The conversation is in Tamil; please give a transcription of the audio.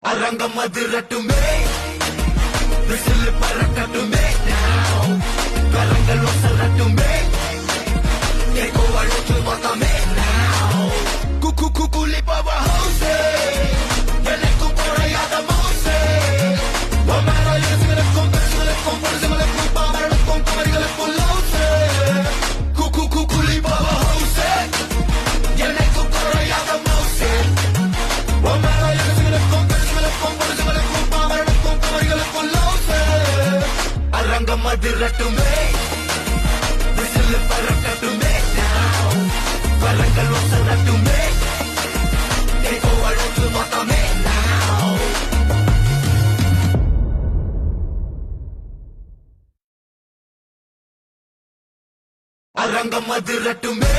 அரங்கம் அதிரட்டுமே, விசில் பறக்கட்டுமே, கரங்கள் வசரட்டுமே, கேட்கோ அழுத்து மொத்தமே, குலி பவ ஹவுசே, எனக்கு குறையாத மவுசே, இருக்கும் பெருசுகளுக்கும் பொழுதுகளுக்கும் பாமரனுக்கும் குமரிகளுக்கும் லவுசே, குலி பவ ஹவுசே, எனக்கு குறையாத மவுசே, அரங்கம் அதிரட்டுமே, விசில் பறக்கட்டுமே, கரங்கள் வசரட்டுமே, கேட்கோ அழுத்து மொத்தமே. அரங்கம் அதிரட்டுமே.